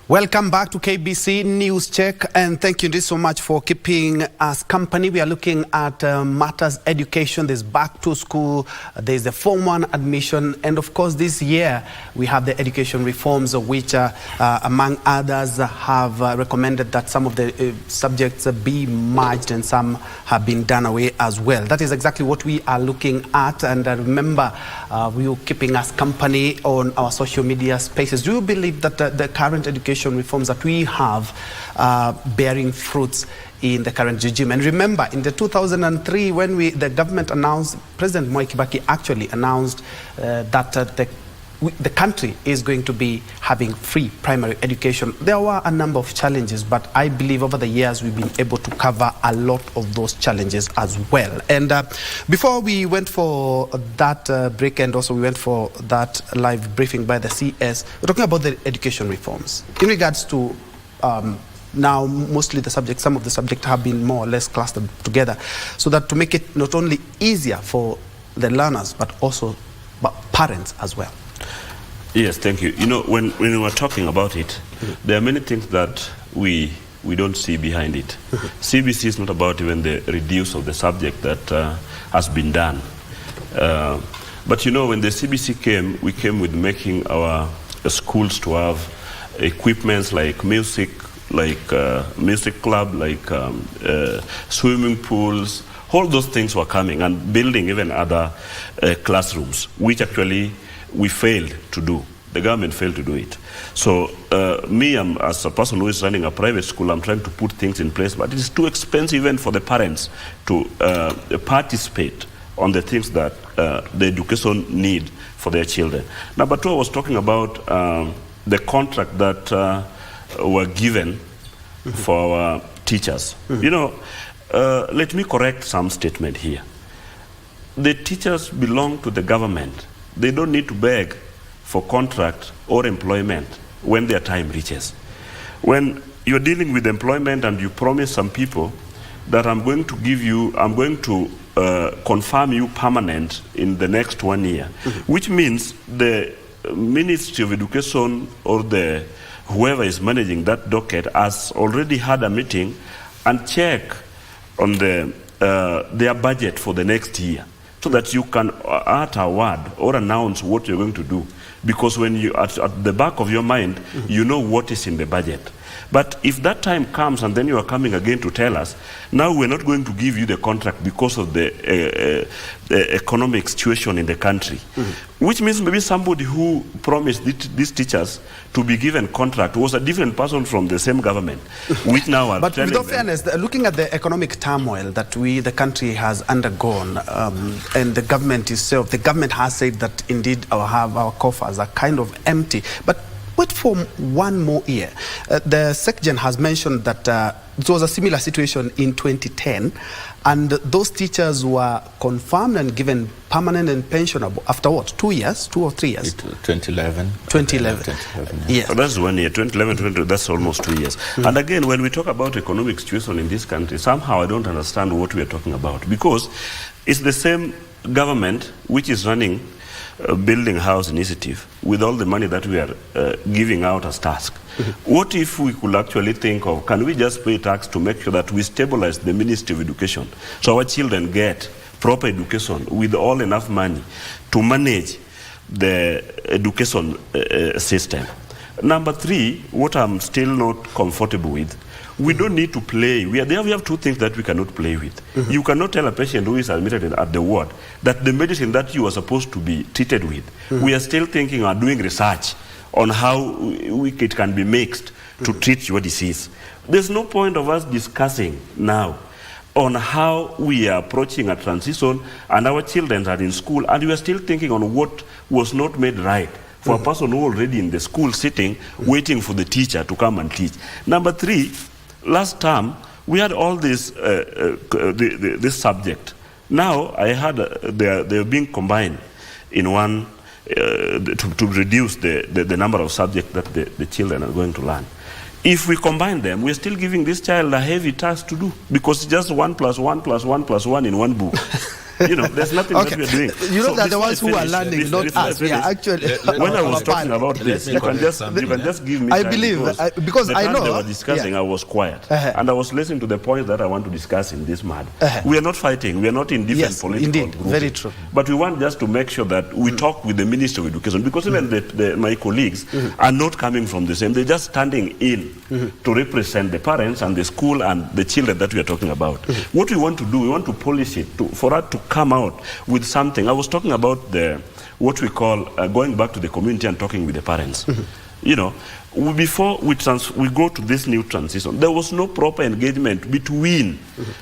Welcome back to KBC News Check, and thank you so much for keeping us company. We are looking at matters education. There's back to school, there's the Form 1 admission, and of course this year we have the education reforms, which among others have recommended that some of the subjects be merged and some have been done away as well. That is exactly what we are looking at, and remember, you keeping us company on our social media spaces. Do you believe that the current education reforms that we have bearing fruits in the current regime? And remember, in the 2003, when the government announced, President Mwai Kibaki actually announced that the country is going to be having free primary education. There were a number of challenges, but I believe over the years we've been able to cover a lot of those challenges as well. And before we went for that break, and also we went for that live briefing by the CS, we're talking about the education reforms. In regards to now mostly the subject, some of the subjects have been more or less clustered together, so that to make it not only easier for the learners, but also parents as well. Yes, thank you. You know, when we were talking about it, there are many things that we don't see behind it. CBC is not about even the reduce of the subject that has been done. But you know, when the CBC came, we came with making our schools to have equipments like music club, like swimming pools. All those things were coming, and building even other classrooms, which actually we failed to do. The government failed to do it. So me, as a person who is running a private school, I'm trying to put things in place, but it is too expensive even for the parents to participate on the things that the education need for their children. Number two, I was talking about the contract that were given for our teachers. You know, let me correct some statement here. The teachers belong to the government. They don't need to beg for contract or employment when their time reaches. When you're dealing with employment and you promise some people that I'm going to confirm you permanent in the next 1 year, which means the Ministry of Education or whoever is managing that docket has already had a meeting and check on their budget for the next year, so that you can utter a word or announce what you're going to do. Because when you at the back of your mind, you know what is in the budget. But if that time comes and then you are coming again to tell us, now we're not going to give you the contract because of the economic situation in the country, which means maybe somebody who promised these teachers to be given contract was a different person from the same government, which now are But telling with all fairness, looking at the economic turmoil that the country has undergone, and the government itself, the government has said that indeed our coffers are kind of empty. But wait for 1 more year. The SecGen has mentioned that it was a similar situation in 2010, and those teachers were confirmed and given permanent and pensionable after what, 2 years, 2 or 3 years? 2011. 2011. Yes. So that's 1 year. 2011, that's almost 2 years. And again, when we talk about economic situation in this country, somehow I don't understand what we are talking about, because it's the same government which is running building house initiative with all the money that we are giving out as task. What if we could actually think of, can we just pay tax to make sure that we stabilize the Ministry of Education, so our children get proper education with all enough money to manage the education system? Number three, what I'm still not comfortable with, we don't need to play. We have two things that we cannot play with. You cannot tell a patient who is admitted at the ward that the medicine that you are supposed to be treated with, we are still thinking or doing research on how it can be mixed to treat your disease. There's no point of us discussing now on how we are approaching a transition, and our children are in school, and we are still thinking on what was not made right for a person who already in the school sitting, waiting for the teacher to come and teach. Number three, last term, we had all this subject. Now, I had they're being combined in one to reduce the number of subjects that the children are going to learn. If we combine them, we're still giving this child a heavy task to do, because it's just 1 + 1 + 1 + 1 in one book. You know, there's nothing that we are doing. You know that the ones who are learning, not us. We are actually. When I was talking about this, you can just give me. I believe because I know they were discussing. I was quiet and I was listening to the points that I want to discuss in this matter. We are not fighting. We are not in different political groups. Very true. But we want just to make sure that we talk with the Minister of Education, because even my colleagues are not coming from the same. They're just standing in to represent the parents and the school and the children that we are talking about. What we want to do, we want to polish it for us to come out with something. I was talking about what we call going back to the community and talking with the parents. You know, before we go to this new transition, there was no proper engagement between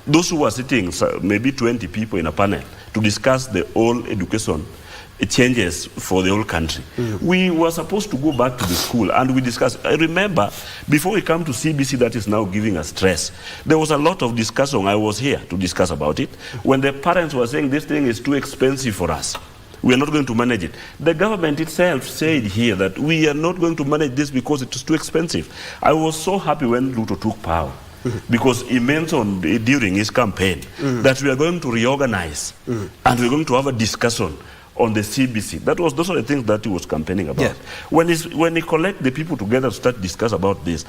those who were sitting, maybe 20 people in a panel, to discuss the whole education changes for the whole country. We were supposed to go back to the school and we discussed. I remember before we come to CBC that is now giving us stress, there was a lot of discussion. I was here to discuss about it. When the parents were saying this thing is too expensive for us, we are not going to manage it. The government itself said here that we are not going to manage this because it is too expensive. I was so happy when Ruto took power. Because he mentioned during his campaign that we are going to reorganize and we're going to have a discussion on the CBC. Those are the things that he was campaigning about. Yeah. When he collect the people together to start discuss about this,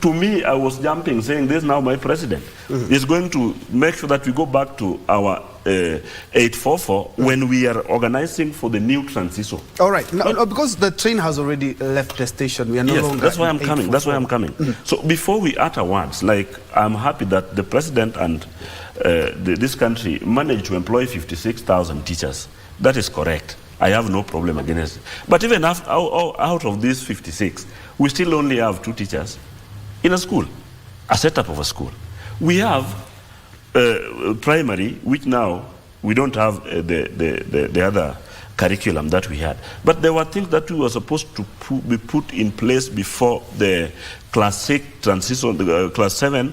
to me, I was jumping, saying, this is now my president. He's going to make sure that we go back to our 844 when we are organizing for the new transition. All right. No, because the train has already left the station. We are no longer. That's why I'm coming. That's why I'm coming. So before we utter words, like I'm happy that the president and this country managed to employ 56,000 teachers. That is correct. I have no problem against it. But even out of these 56, we still only have 2 teachers in a school, a setup of a school. We have primary, which now we don't have the other curriculum that we had. But there were things that we were supposed to be put in place before the class 6 transition, class 7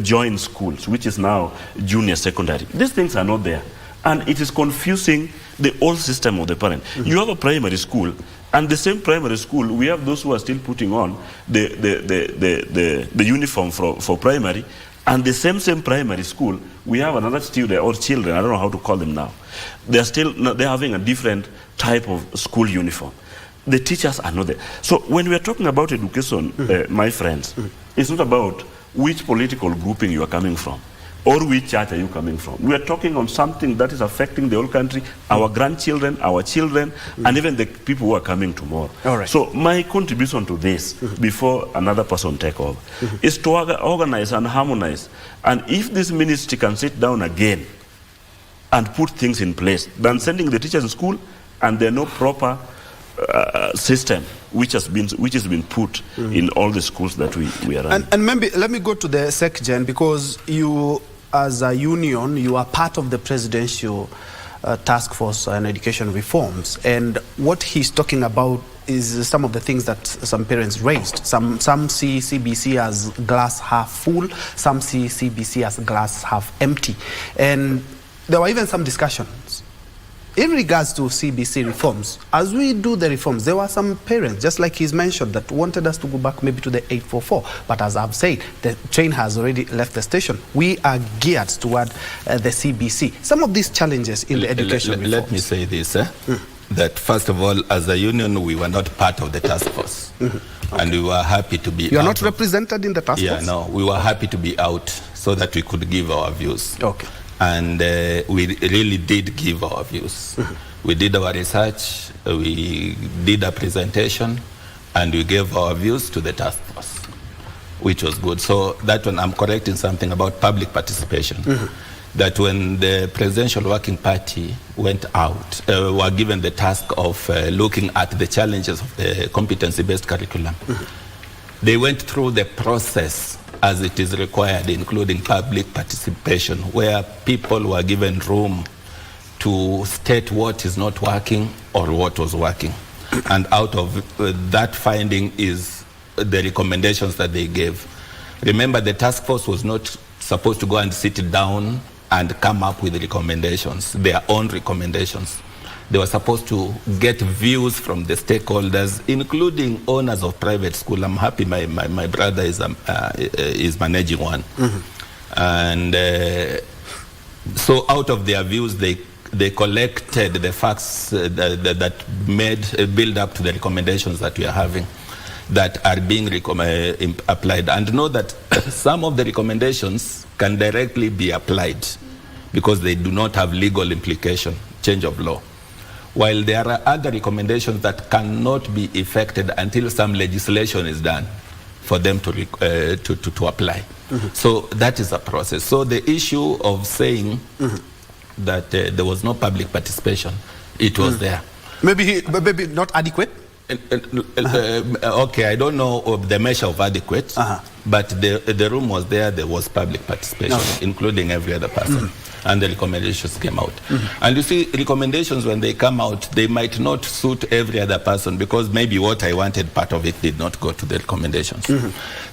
join schools, which is now junior secondary. These things are not there. And it is confusing the old system of the parent. You have a primary school, and the same primary school, we have those who are still putting on the uniform for primary, and the same primary school, we have another student or children, I don't know how to call them now. They're having a different type of school uniform. The teachers are not there. So when we are talking about education, my friends, it's not about which political grouping you are coming from, or which church are you coming from. We are talking on something that is affecting the whole country, our grandchildren, our children, and even the people who are coming tomorrow. All right. So my contribution to this, before another person take over, is to organize and harmonize. And if this ministry can sit down again and put things in place, than sending the teachers to school and there are no proper system which has been put in all the schools that we are running. And maybe let me go to the SecGen, because you, as a union, you are part of the presidential task force on education reforms, and what he's talking about is some of the things that some parents raised. Some see CBC as glass half full, some see CBC as glass half empty, and there were even some discussions in regards to CBC reforms. As we do the reforms, there were some parents, just like he's mentioned, that wanted us to go back maybe to the 844. But as I've said, the train has already left the station. We are geared toward the CBC. Some of these challenges in the education reforms. Let me say this, that first of all, as a union, we were not part of the task force. Okay. And we were happy to be out. You're not represented in the task force? Yeah, no. We were happy to be out so that we could give our views. Okay. And we really did give our views. We did our research, we did a presentation, and we gave our views to the task force, which was good. So that one, I'm correcting something about public participation. That when the Presidential Working Party went out, were given the task of looking at the challenges of the competency-based curriculum, they went through the process as it is required, including public participation, where people were given room to state what is not working or what was working. And out of that finding is the recommendations that they gave. Remember, the task force was not supposed to go and sit down and come up with recommendations, their own recommendations. They were supposed to get views from the stakeholders, including owners of private school. I'm happy my brother is managing one. And so out of their views, they they collected the facts that build up to the recommendations that we are having that are being applied, and know that some of the recommendations can directly be applied because they do not have legal implication, change of law, while there are other recommendations that cannot be effected until some legislation is done for them to apply. So that is a process. So the issue of saying that there was no public participation, it was there. Maybe not adequate? Okay, I don't know of the measure of adequate, but the room was there was public participation, including every other person, and the recommendations came out. And you see, recommendations, when they come out, they might not suit every other person because maybe what I wanted, part of it did not go to the recommendations.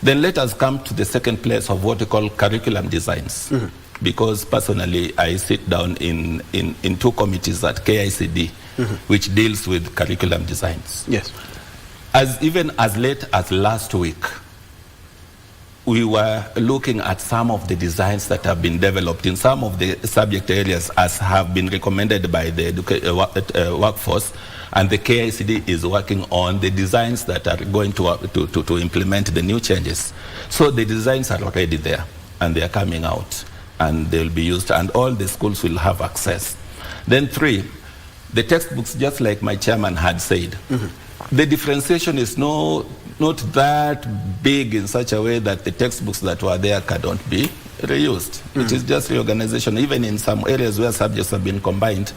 Then let us come to the second place of what we call curriculum designs. Because personally, I sit down in 2 committees at KICD, which deals with curriculum designs. Yes. Even as late as last week, we were looking at some of the designs that have been developed in some of the subject areas as have been recommended by the workforce, and the KICD is working on the designs that are going to implement the new changes. So the designs are already there, and they are coming out, and they will be used, and all the schools will have access. Then 3, the textbooks, just like my chairman had said, the differentiation is not that big in such a way that the textbooks that were there cannot be reused. It is just reorganization. Even in some areas where subjects have been combined,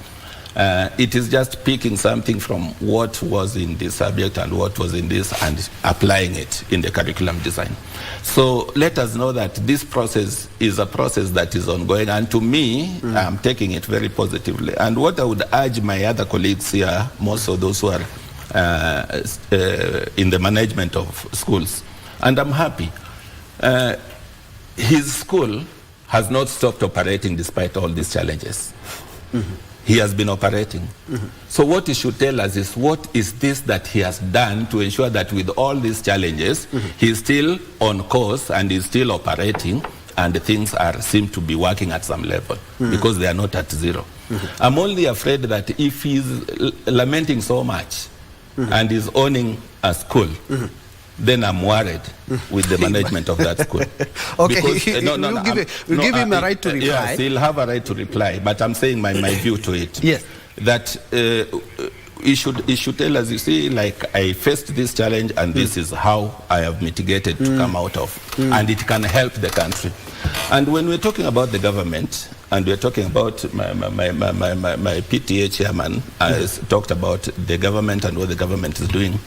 it is just picking something from what was in this subject and what was in this and applying it in the curriculum design. So let us know that this process is a process that is ongoing, and to me, I'm taking it very positively. And what I would urge my other colleagues here, most of those who are in the management of schools, and I'm happy, his school has not stopped operating despite all these challenges. He has been operating. So what he should tell us is what is this that he has done to ensure that with all these challenges, he's still on course and is still operating, and the things seem to be working at some level because they are not at zero. I'm only afraid that if he's lamenting so much and is owning a school, then I'm worried with the management of that school. Okay, we'll give him a right to reply. Yes, he'll have a right to reply, but I'm saying my view to it. Yes. That he should tell us, you see, like, I faced this challenge and this is how I have mitigated to come out of. And it can help the country. And when we're talking about the government, and we're talking about my PTA chairman has talked about the government and what the government is doing.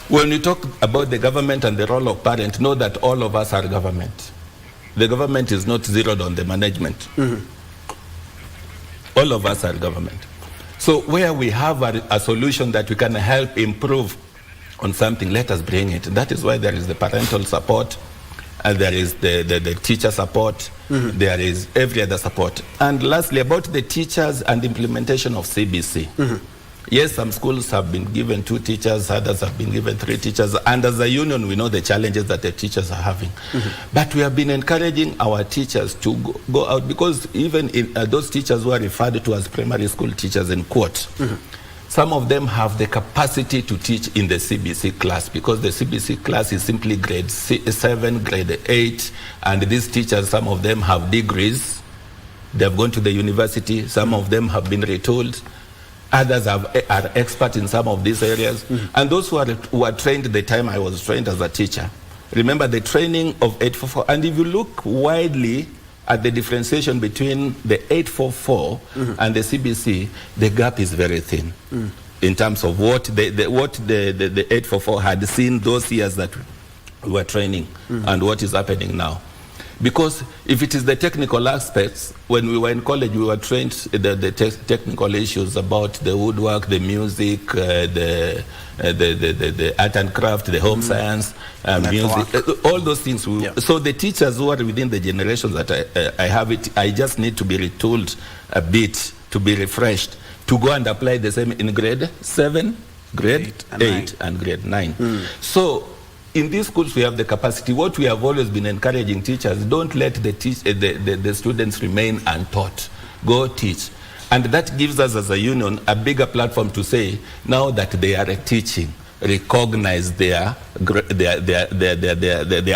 When we talk about the government and the role of parent, know that all of us are government. The government is not zeroed on the management. All of us are government. So where we have a solution that we can help improve on something, let us bring it. That is why there is the parental support, and there is the teacher support, there is every other support. And lastly, about the teachers and implementation of CBC. Yes, some schools have been given 2 teachers, others have been given 3 teachers, and as a union we know the challenges that the teachers are having. But we have been encouraging our teachers to go out, because even in, those teachers who are referred to as primary school teachers in quote, some of them have the capacity to teach in the CBC class, because the CBC class is simply grade 7, grade 8, and these teachers, some of them have degrees, they have gone to the university, some of them have been retooled. Others are expert in some of these areas. And those who are trained the time I was trained as a teacher, remember the training of 844. And if you look widely at the differentiation between the 844 and the CBC, the gap is very thin in terms of what the 844 had seen those years that we were training and what is happening now. Because if it is the technical aspects, when we were in college, we were trained the technical issues about the woodwork, the music, the art and craft, the home science, music, all those things. So the teachers who are within the generations that I have it, I just need to be retooled a bit, to be refreshed, to go and apply the same in grade 7, grade 8, and grade 9. So in these schools, we have the capacity. What we have always been encouraging teachers, don't let the students remain untaught. Go teach. And that gives us as a union a bigger platform to say, now that they are teaching, recognize their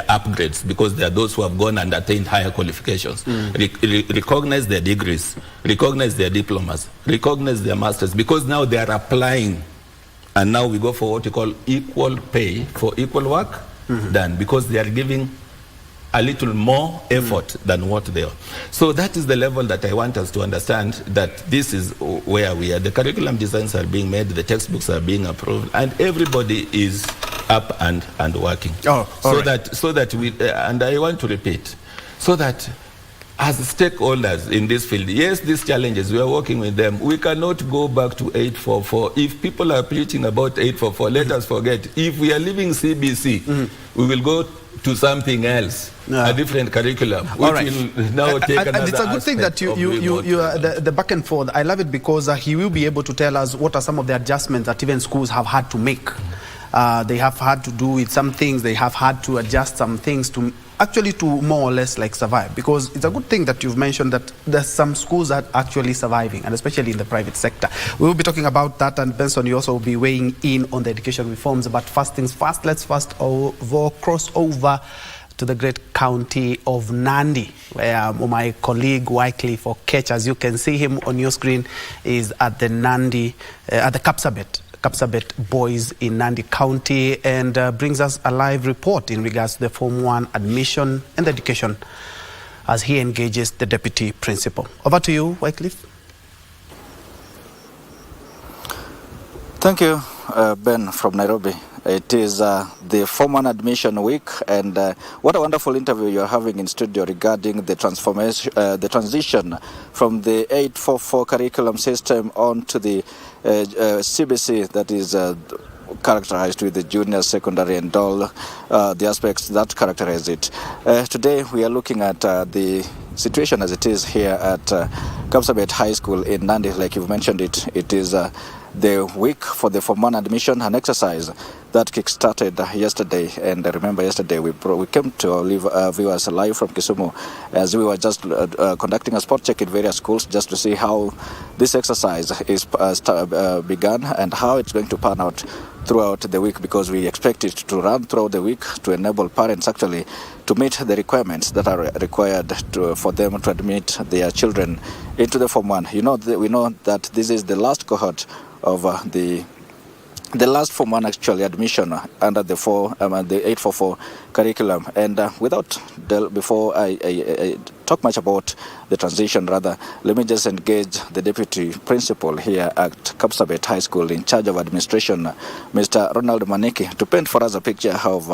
upgrades, because they are those who have gone and attained higher qualifications. Recognize their degrees, recognize their diplomas, recognize their masters, because now they are applying. And now we go for what you call equal pay for equal work done, because they are giving a little more effort than what they are. So that is the level that I want us to understand, that this is where we are. The curriculum designs are being made, the textbooks are being approved, and everybody is up and working. So that we, and I want to repeat, so that as stakeholders in this field, yes, these challenges, we are working with them. We cannot go back to 844. If people are preaching about 844, let us forget. If we are leaving CBC, we will go to something else, a different curriculum, which will now take another. And it's a good thing that you the back and forth. I love it, because he will be able to tell us what are some of the adjustments that even schools have had to make. They have had to do with some things. They have had to adjust some things to actually to more or less like survive, because it's a good thing that you've mentioned that there's some schools that are actually surviving, and especially in the private sector. We will be talking about that, and Benson, you also will be weighing in on the education reforms. But first things first, let's cross over to the great county of Nandi, where my colleague Wycliffe Okech, as you can see him on your screen, is at the Nandi, at the Kapsabet boys in Nandi County, and brings us a live report in regards to the Form 1 admission and education as he engages the deputy principal. Over to you, Wycliffe. Thank you, Ben from Nairobi. It is the Form 1 admission week, and what a wonderful interview you're having in studio regarding the transformation, the transition from the 844 curriculum system on to the CBC that is characterized with the junior, secondary, and all the aspects that characterize it. Today we are looking at the situation as it is here at Kapsabet High School in Nandi. Like you've mentioned it is the week for the Form 1 admission, an exercise that kick-started yesterday. And I remember yesterday we came to leave viewers live from Kisumu as we were just conducting a spot check in various schools just to see how this exercise is begun and how it's going to pan out throughout the week, because we expect it to run throughout the week to enable parents actually to meet the requirements that are required for them to admit their children into the Form 1. We know that this is the last cohort of the last Form 1 actually admission under the 844 curriculum. And before I talk much about the transition, rather, let me just engage the deputy principal here at Kapsabet High School in charge of administration, Mr. Ronald Maniki, to paint for us a picture of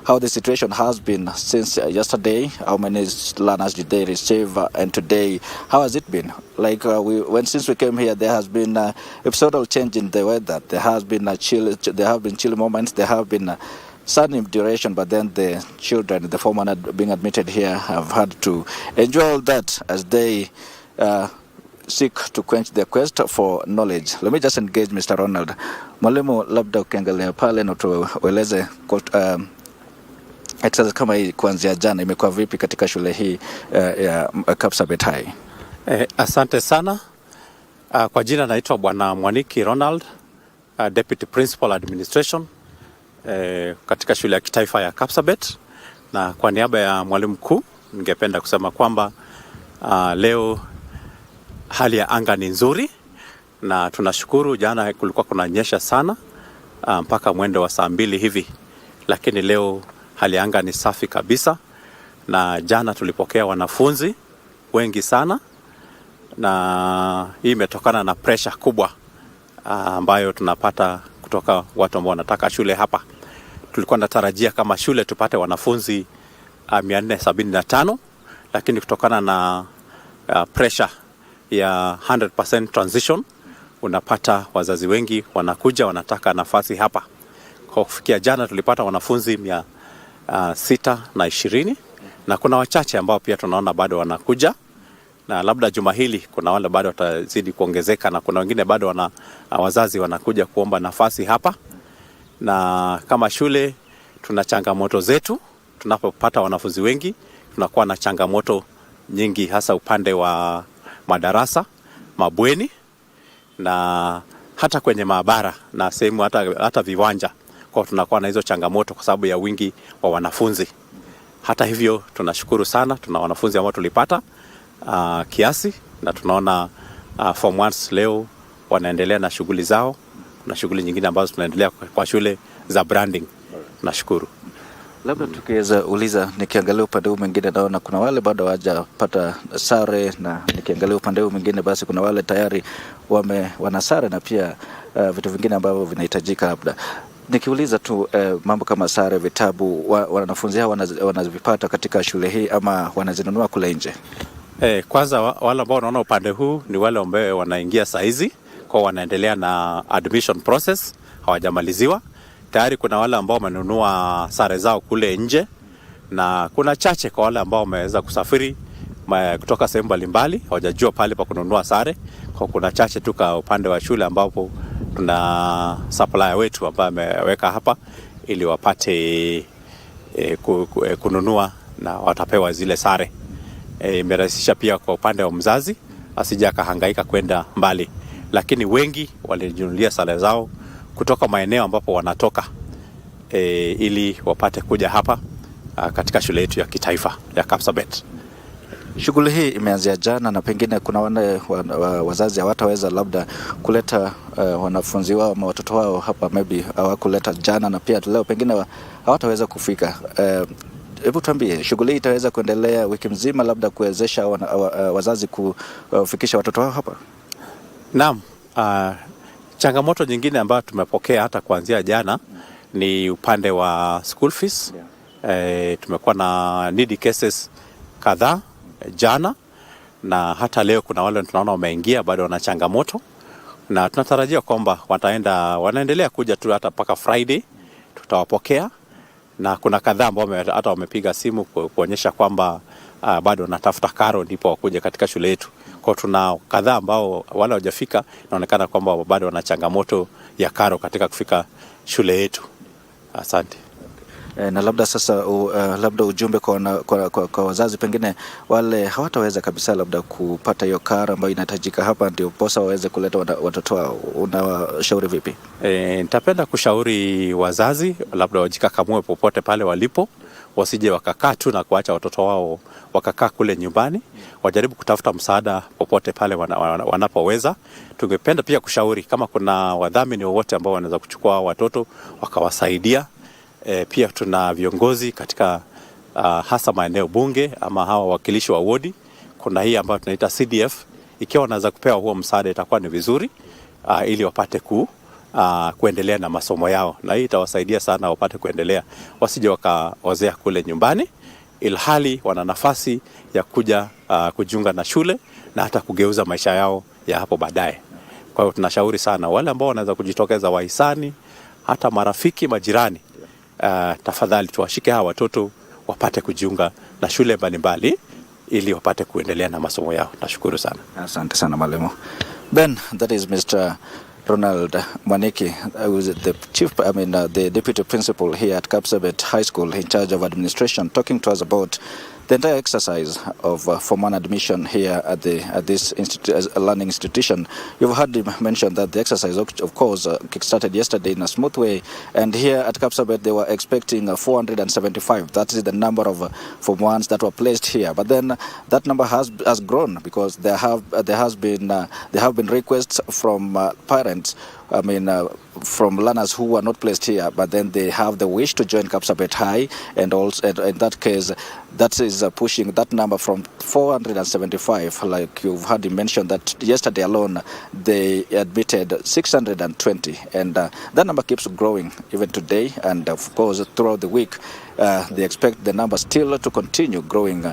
how the situation has been since yesterday. How many learners did they receive, and today, how has it been? Like since we came here, there has been episodal change in the weather. There have been chill moments. There have been sun in duration, but then the children, the Form 1 being admitted here, have had to enjoy all that as they seek to quench their quest for knowledge. Let me just engage Mr. Ronald. Mwalimu, labda ukiangalia pale na tueleze exercise kama hii kuanzia jana imekuwa vipi katika shule hii ya Kapsabet High? Asante sana. Kwa jina naitwa Bwana Mwaniki Ronald, Deputy Principal Administration katika shule ya kitaifa ya Kapsabet, na kwa niaba ya mwalimu mkuu ningependa kusema kwamba leo hali ya anga ni nzuri na tunashukuru. Jana kulikuwa kunanyesha sana mpaka mwendo wa saa 2 hivi, lakini leo hali ya anga ni safi kabisa, na jana tulipokea wanafunzi wengi sana, na hii imetokana na pressure kubwa ambayo tunapata kutoka watu ambao wanataka shule hapa. Tulikuwa natarajia kama shule tupate wanafunzi 475, lakini kutokana na pressure ya 100% transition, unapata wazazi wengi wanakuja wanataka nafasi hapa. Kwa kufikia jana tulipata wanafunzi 620, na kuna wachache ambao pia tunaona bado wanakuja, na labda juma hili kuna wale bado watazidi kuongezeka, na kuna wengine bado wazazi wanakuja kuomba nafasi hapa. Na kama shule tuna changamoto zetu. Tunapopata wanafunzi wengi tunakuwa na changamoto nyingi, hasa upande wa madarasa. mabweni na hata kwenye maabara na sehemu hata viwanja, kwa tunakuwa na hizo changamoto kwa sababu ya wingi wa wanafunzi. Hata hivyo tunashukuru sana, tuna wanafunzi ambao tulipata kiasi, na tunaona form 1 leo wanaendelea na shughuli zao, na shughuli nyingine ambazo tunaendelea kwa shule za branding. Nashukuru. Labda tukiweza uliza, nikiangalia upande huu mwingine naona kuna wale bado hawajapata sare, na nikiangalia upande huu mwingine basi kuna wale tayari wana sare na pia vitu vingine ambavyo vinahitajika. Labda nikiuliza tu mambo kama sare, vitabu, wanafunzi hao wanazipata katika shule hii ama wanazinunua kule nje? Kwanza wale ambao wanaona upande huu ni wale ambao wanaingia saizi, kwa wanaendelea na admission process, hawajamaliziwa. Tayari kuna wale ambao wamenunua sare zao kule nje, na kuna chache kwa wale ambao wameweza kusafiri kutoka sehemu mbalimbali, hawajajua pale pa kununua sare. Kwa kuna chache tu kwa upande wa shule ambapo tuna supplier wetu ambao ameweka hapa ili wapate kununua na watapewa zile sare. Imerahisisha pia kwa upande wa mzazi asije akahangaika kwenda mbali, lakini wengi walijinunulia sare zao kutoka maeneo ambapo wanatoka ili wapate kuja hapa katika shule yetu ya kitaifa ya Kapsabet. Shughuli hii imeanzia jana, na pengine kuna wale wazazi hawataweza labda kuleta wanafunzi wao ama watoto wao hapa, maybe hawakuleta jana na pia leo pengine hawataweza kufika. Hebu tuambie, shughuli hii itaweza kuendelea wiki mzima, labda kuwezesha wazazi kufikisha watoto wao hapa? Naam. Changamoto nyingine ambayo tumepokea hata kuanzia jana ni upande wa school fees. Tumekuwa na needy cases kadhaa jana, na hata leo kuna wale tunaona wameingia bado wana changamoto, na tunatarajia kwamba wanaendelea kuja tu hata mpaka Friday tutawapokea, na kuna kadhaa ambao hata wamepiga simu kuonyesha kwamba bado wanatafuta karo ndipo wakuje katika shule yetu. Kwa tuna kadhaa ambao wale hawajafika, inaonekana kwamba bado wana changamoto ya karo katika kufika shule yetu. Asante. Na labda sasa labda ujumbe kwa wazazi, pengine wale hawataweza kabisa labda kupata hiyo karo ambayo inahitajika hapa ndio posa waweze kuleta watoto wao, unawashauri vipi? Nitapenda kushauri wazazi labda wajikakamue popote pale walipo, wasije wakakaa tu na kuacha watoto wao wakakaa kule nyumbani, wajaribu kutafuta msaada popote pale wanapoweza. Tungependa pia kushauri kama kuna wadhamini wowote ambao wanaweza kuchukua watoto wakawasaidia. Pia tuna viongozi katika hasa maeneo bunge ama hawa wakilishi wa wodi. Kuna hii ambayo tunaita CDF, ikiwa wanaweza kupewa huo msaada itakuwa ni vizuri, ili wapate kuendelea na masomo yao, na hii itawasaidia sana wapate kuendelea, wasije wakaozea kule nyumbani, ilhali wana nafasi ya kuja kujiunga na shule na hata kugeuza maisha yao ya hapo baadaye. Kwa hiyo tunashauri sana wale ambao wanaweza kujitokeza, wahisani, hata marafiki, majirani, tafadhali tuwashike hawa watoto wapate kujiunga na shule mbalimbali ili wapate kuendelea na masomo yao. Nashukuru sana. Asante sana mwalimu. Ben, that is Mr. Ronald Mwaniki, who is the deputy principal here at Kapsabet High School in charge of administration, talking to us about the entire exercise of Form 1 admission here at this learning institution. You've heard him mention that the exercise, of course, kick-started yesterday in a smooth way, and here at Kapsabet they were expecting 475. That is the number of Form 1s that were placed here. But then that number has grown because there have been requests from parents, from learners who were not placed here, but then they have the wish to join Kapsabet High, and also in that case, that is pushing that number from 475. Like you've heard him mention that yesterday alone they admitted 620, and that number keeps growing even today, and of course throughout the week. They expect the number still to continue growing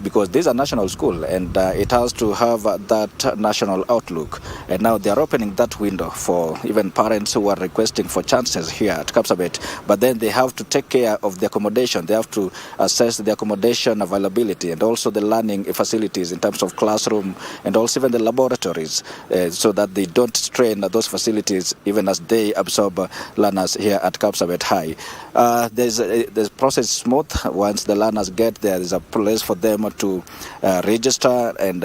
because this is a national school, and it has to have that national outlook. And now they are opening that window for even parents who are requesting for chances here at Kapsabet. But then they have to take care of the accommodation. They have to assess the accommodation availability and also the learning facilities in terms of classroom and also even the laboratories, so that they don't strain those facilities even as they absorb learners here at Kapsabet High. The process is smooth. Once the learners get there, there's a place for them to register and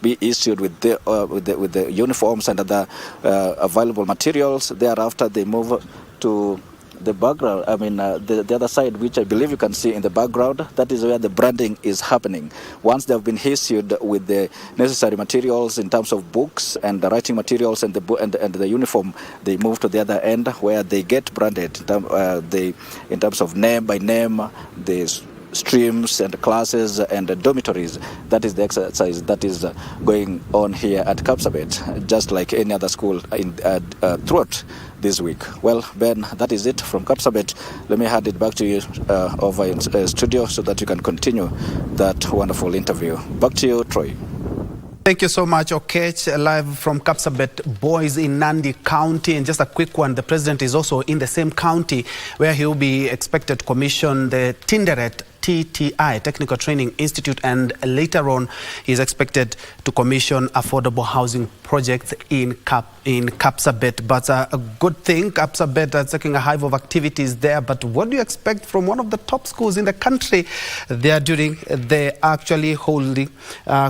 be issued with the uniforms and other available materials. Thereafter, they move to the background, the other side, which I believe you can see in the background. That is where the branding is happening. Once they have been issued with the necessary materials in terms of books and the writing materials and the uniform, they move to the other end where they get branded in terms of name by name, the streams and classes and dormitories. That is the exercise that is going on here at Kapsabet, just like any other school throughout this week. Well, Ben, that is it from Kapsabet. Let me hand it back to you over in studio so that you can continue that wonderful interview. Back to you, Troy. Thank you so much, Okech, live from Kapsabet Boys in Nandi County. And just a quick one, the president is also in the same county where he will be expected to commission the Tinderet TTI, Technical Training Institute, and later on he is expected to commission affordable housing projects in Kapsabet. But a good thing, Kapsabet is taking a hive of activities there. But what do you expect from one of the top schools in the country? They are actually holding,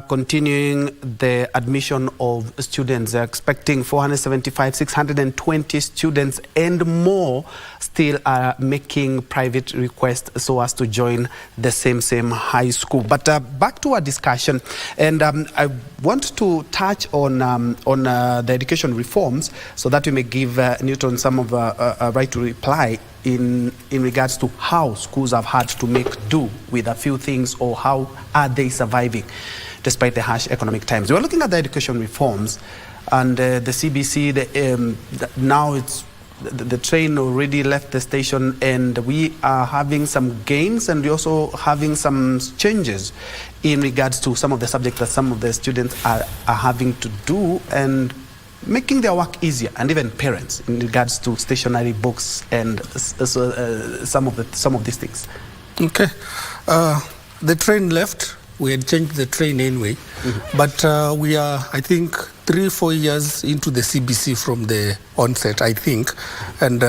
continuing the admission of students. They're expecting 475, 620 students and more still are making private requests so as to join the same high school. But back to our discussion, and I want to touch on the education reforms so that we may give Newton some of a right to reply in regards to how schools have had to make do with a few things, or how are they surviving despite the harsh economic times. We're looking at the education reforms, and the CBC, now it's the train already left the station, and we are having some gains, and we're also having some changes in regards to some of the subjects that some of the students are having to do, and making their work easier, and even parents in regards to stationery, books, and some of these things. Okay, the train left. We had changed the train anyway, but we are, I think, 3-4 years into the CBC from the onset, I think, and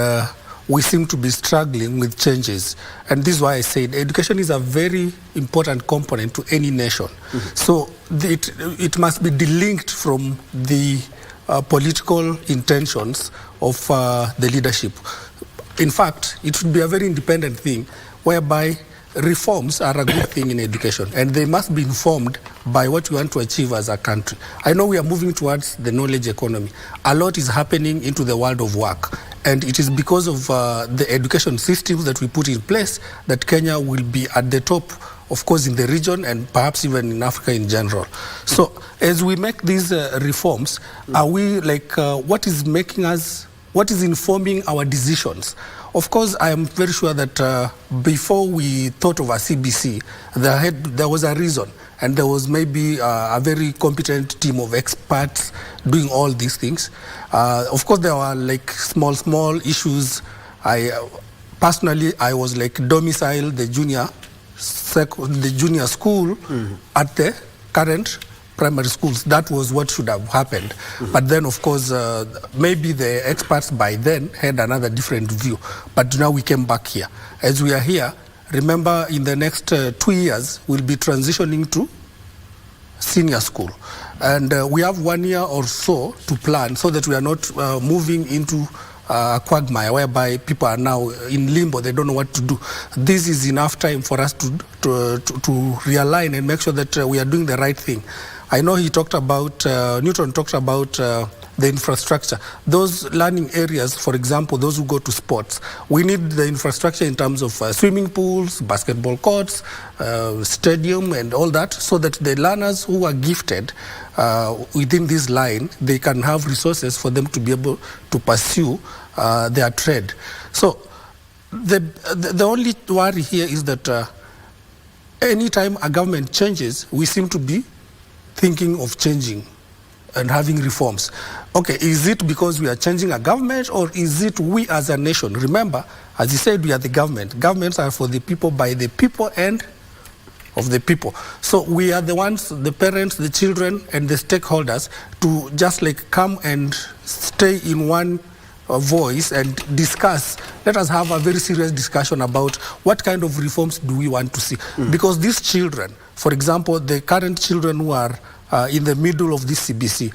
we seem to be struggling with changes. And this is why I said education is a very important component to any nation. So it must be delinked from the political intentions of the leadership. In fact, it should be a very independent thing, whereby reforms are a good thing in education, and they must be informed by what we want to achieve as a country. I know we are moving towards the knowledge economy. A lot is happening into the world of work, and it is because of the education systems that we put in place that Kenya will be at the top, of course, in the region and perhaps even in Africa in general. So as we make these reforms, are we what is informing our decisions? Of course, I am very sure that before we thought of a CBC, there was a reason, and there was maybe a very competent team of experts doing all these things. Of course, there were small issues. Personally, I was domiciled the junior school at the current primary schools. That was what should have happened. But then, of course, maybe the experts by then had another different view. But now we came back here. As we are here, remember, in the next 2 years, we'll be transitioning to senior school. And we have 1 year or so to plan so that we are not moving into a quagmire whereby people are now in limbo. They don't know what to do. This is enough time for us to realign and make sure that we are doing the right thing. I know Newton talked about the infrastructure. Those learning areas, for example, those who go to sports, we need the infrastructure in terms of swimming pools, basketball courts, stadium, and all that, so that the learners who are gifted within this line, they can have resources for them to be able to pursue their trade. So the only worry here is that anytime a government changes, we seem to be thinking of changing and having reforms. Okay, is it because we are changing a government, or is it we as a nation? Remember, as you said, we are the government. Governments are for the people, by the people, and of the people. So we are the ones, the parents, the children, and the stakeholders, to just like come and stay in one voice and discuss. Let us have a very serious discussion about what kind of reforms do we want to see. Because these children, for example, the current children who are in the middle of this CBC,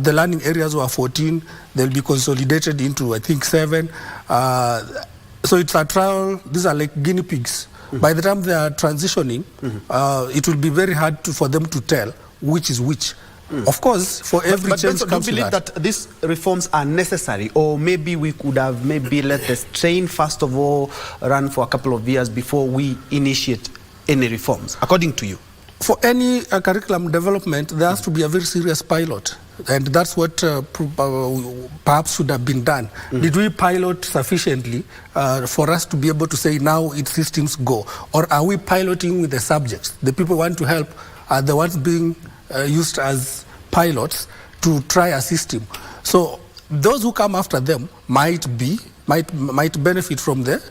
the learning areas were 14, they'll be consolidated into, I think, 7. So it's a trial. These are like guinea pigs. By the time they are transitioning, it will be very hard for them to tell which is which. Of course, for every change but comes do you believe that these reforms are necessary, or maybe we could have let the train first of all run for a couple of years before we initiate any reforms, according to you? For any curriculum development, there has to be a very serious pilot. And that's what perhaps should have been done. Did we pilot sufficiently for us to be able to say now its systems go? Or are we piloting with the subjects? The people who want to help are the ones being used as pilots to try a system. So those who come after them might benefit from the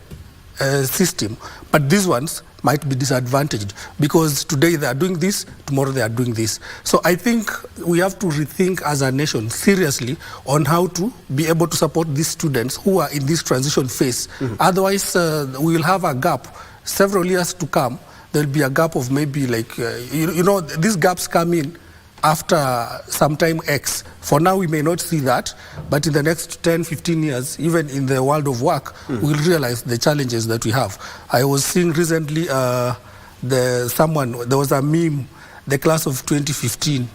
system, but these ones might be disadvantaged because today they are doing this, tomorrow they are doing this. So I think we have to rethink as a nation seriously on how to be able to support these students who are in this transition phase. Otherwise, we will have a gap. Several years to come, there will be a gap of maybe like, these gaps come in after some time X. For now, we may not see that, but in the next 10, 15 years, even in the world of work, we'll realize the challenges that we have. I was seeing recently, there was a meme, the class of 2015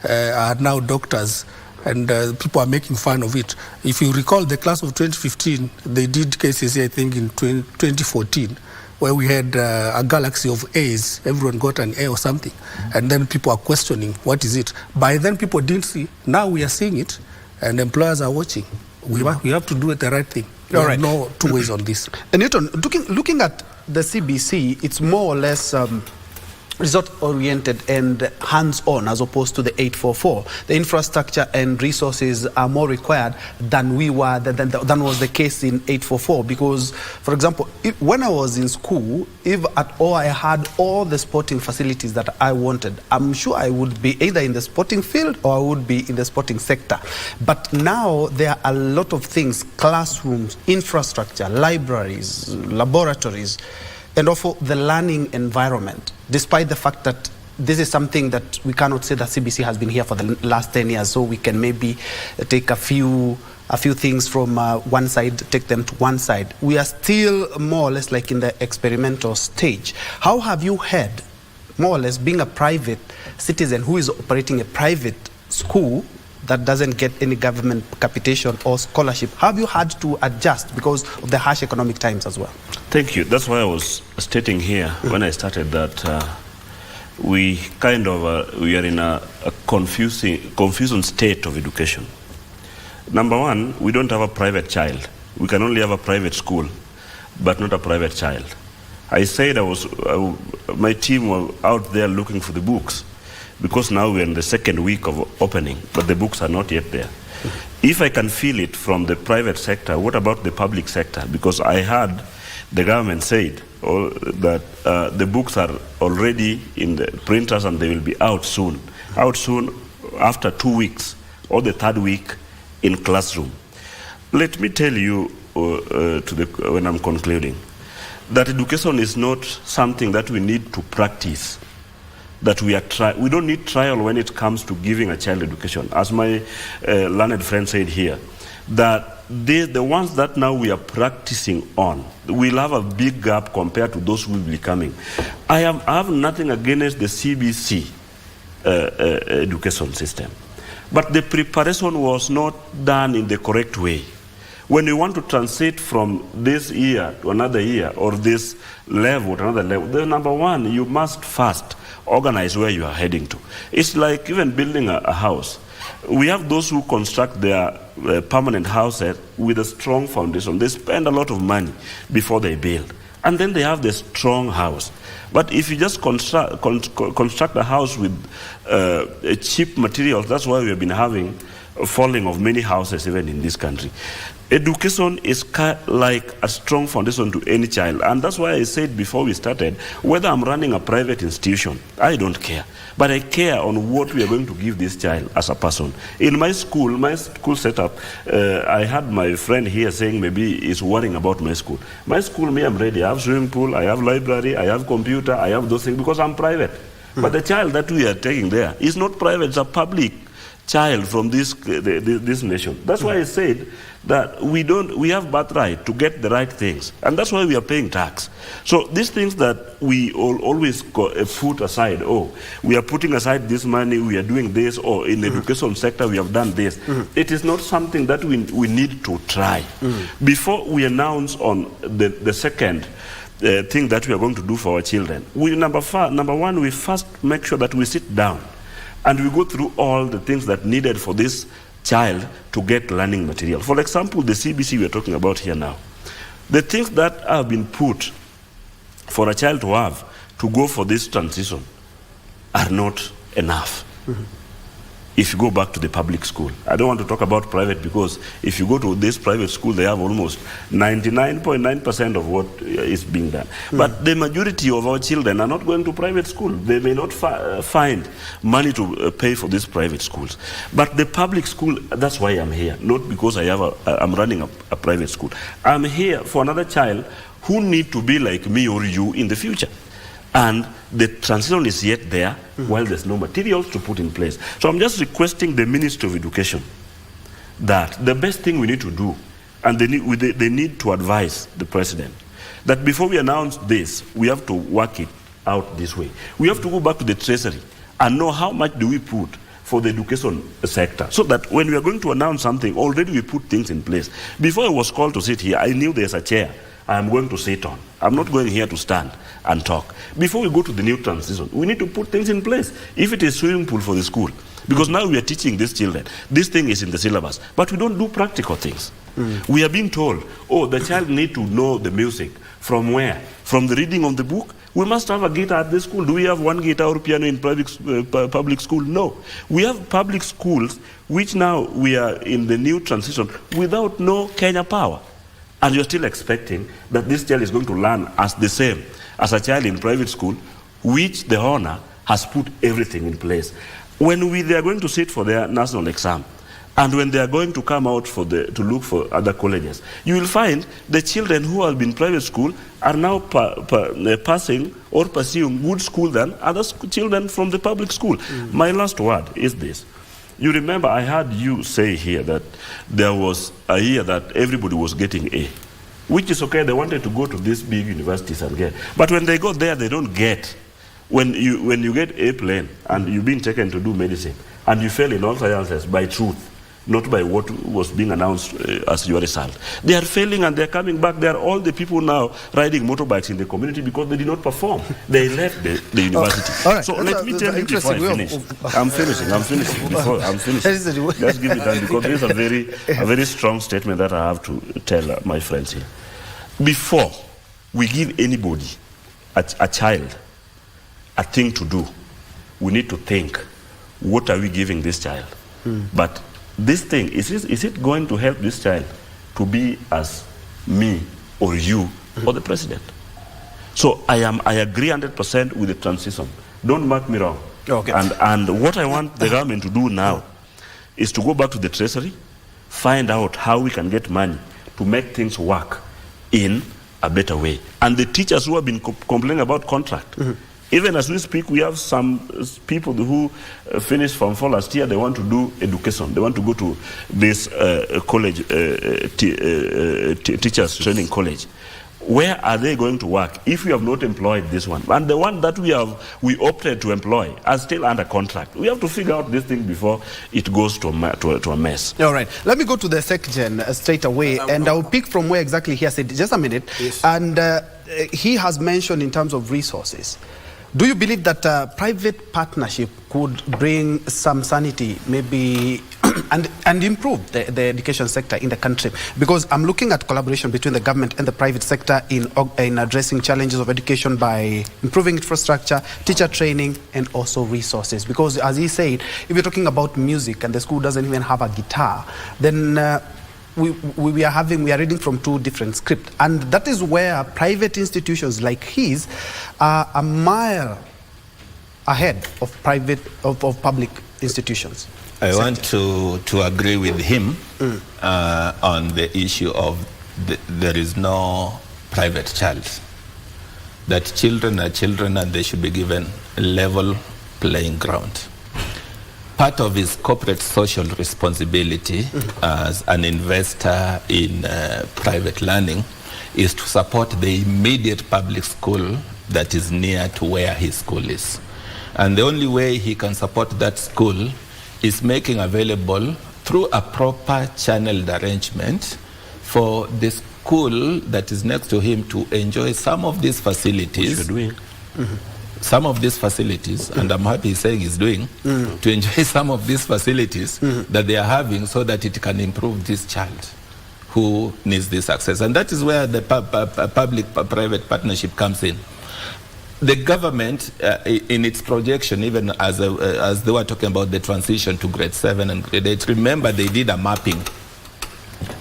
are now doctors, and people are making fun of it. If you recall, the class of 2015, they did KCSE, I think, in 2014, where we had a galaxy of A's. Everyone got an A or something. And then people are questioning, what is it? By then, people didn't see. Now we are seeing it, and employers are watching. We have to do it the right thing. There are no two ways on this. And Newton, looking at the CBC, it's more or less result-oriented and hands-on as opposed to the 844. The infrastructure and resources are more required than was the case in 844. Because, for example, when I was in school, if at all I had all the sporting facilities that I wanted, I'm sure I would be either in the sporting field or I would be in the sporting sector. But now there are a lot of things: classrooms, infrastructure, libraries, laboratories, and also the learning environment, despite the fact that this is something that we cannot say that CBC has been here for the last 10 years, so we can maybe take a few things from one side, take them to one side. We are still more or less like in the experimental stage. How have you had, more or less, being a private citizen who is operating a private school that doesn't get any government capitation or scholarship, have you had to adjust because of the harsh economic times as well? Thank you. That's why I was stating here when I started that we are in a confusing state of education. Number one, we don't have a private child. We can only have a private school, but not a private child. I said my team were out there looking for the books, because now we're in the second week of opening, but the books are not yet there. If I can feel it from the private sector, what about the public sector? Because I heard the government said that the books are already in the printers and they will be out soon. Out soon after 2 weeks or the third week in classroom. Let me tell you when I'm concluding, that education is not something that we need to practice. That we don't need trial when it comes to giving a child education. As my learned friend said here, that the ones that now we are practicing on will have a big gap compared to those who will be coming. I have nothing against the CBC education system, but the preparation was not done in the correct way. When you want to transit from this year to another year, or this level to another level, then number one, you must first organize where you are heading to. It's like even building a house. We have those who construct their permanent houses with a strong foundation. They spend a lot of money before they build. And then they have the strong house. But if you just construct a house with cheap materials, that's why we have been having a falling of many houses even in this country. Education is like a strong foundation to any child. And that's why I said before we started, whether I'm running a private institution, I don't care. But I care on what we are going to give this child as a person. In my school setup, I had my friend here saying maybe he's worrying about my school. My school, me, I'm ready. I have swimming pool, I have library, I have computer, I have those things because I'm private. But the child that we are taking there is not private, it's a public child from this nation. That's why I said that we have birthright to get the right things, and that's why we are paying tax. So these things that we always put aside, we are putting aside this money, we are doing this, or in the education sector we have done this. It is not something that we need to try. Before we announce on the second thing that we are going to do for our children, number one, we first make sure that we sit down and we go through all the things that needed for this child to get learning material. For example, the CBC we are talking about here now. The things that have been put for a child to have to go for this transition are not enough. If you go back to the public school. I don't want to talk about private because if you go to this private school, they have almost 99.9% of what is being done. But the majority of our children are not going to private school. They may not find money to pay for these private schools. But the public school, that's why I'm here. Not because I'm running a private school. I'm here for another child who need to be like me or you in the future. And the transition is yet there while there's no materials to put in place. So I'm just requesting the Ministry of Education that the best thing we need to do, and they need to advise the President, that before we announce this, we have to work it out this way. We have to go back to the Treasury and know how much do we put for the education sector, so that when we are going to announce something, already we put things in place. Before I was called to sit here, I knew there's a chair I'm going to sit on. I'm not going here to stand and talk. Before we go to the new transition, we need to put things in place. If it is swimming pool for the school, because now we are teaching these children, this thing is in the syllabus, but we don't do practical things. We are being told, the child need to know the music. From where? From the reading of the book? We must have a guitar at the school. Do we have one guitar or piano in public school? No. We have public schools, which now we are in the new transition without no Kenya power. And you're still expecting that this child is going to learn as the same as a child in private school, which the owner has put everything in place. When they are going to sit for their national exam, and when they are going to come out to look for other colleges, you will find the children who have been private school are now passing or pursuing good school than other children from the public school. My last word is this. You remember I heard you say here that there was a year that everybody was getting A, which is okay. They wanted to go to these big universities and get. But when they go there, they don't get. When you get A plane and you've been taken to do medicine and you fail in all sciences by truth, not by what was being announced as your result. They are failing and they're coming back. They are all the people now riding motorbikes in the community because they did not perform. They left the university. All right. So let me tell you before I finish. I'm finishing. Before I'm finishing. Just give it time because this is a very strong statement that I have to tell my friends here. Before we give anybody, a child, a thing to do, we need to think, what are we giving this child? But this thing, is it going to help this child to be as me or you or the president? So I agree 100% with the transition. Don't mark me wrong. Okay. And what I want the government to do now is to go back to the Treasury, find out how we can get money to make things work in a better way. And the teachers who have been complaining about contract, even as we speak, we have some people who finished from 4 last year. They want to do education. They want to go to this college, teachers training college. Where are they going to work if we have not employed this one? And the one that we opted to employ are still under contract. We have to figure out this thing before it goes to a mess. All right. Let me go to the SecGen straight away, and I'll pick from where exactly he has said. Just a minute. Yes. And he has mentioned in terms of resources. Do you believe that private partnership could bring some sanity, maybe and improve the education sector in the country. Because I'm looking at collaboration between the government and the private sector in addressing challenges of education by improving infrastructure, teacher training, and also resources. Because as he said, if you're talking about music and the school doesn't even have a guitar, then we are reading from two different scripts. And that is where private institutions like his are a mile ahead of public institutions. I want to agree with him on the issue of there is no private child. That children are children and they should be given a level playing ground. Part of his corporate social responsibility as an investor in private learning is to support the immediate public school that is near to where his school is. And the only way he can support that school is making available through a proper channeled arrangement for the school that is next to him to enjoy some of these facilities. Some of these facilities, and I'm happy he's saying he's doing, to enjoy some of these facilities that they are having so that it can improve this child who needs this access. And that is where the public-private partnership comes in. The government, in its projection, even as they were talking about the transition to grade 7 and grade 8, remember they did a mapping.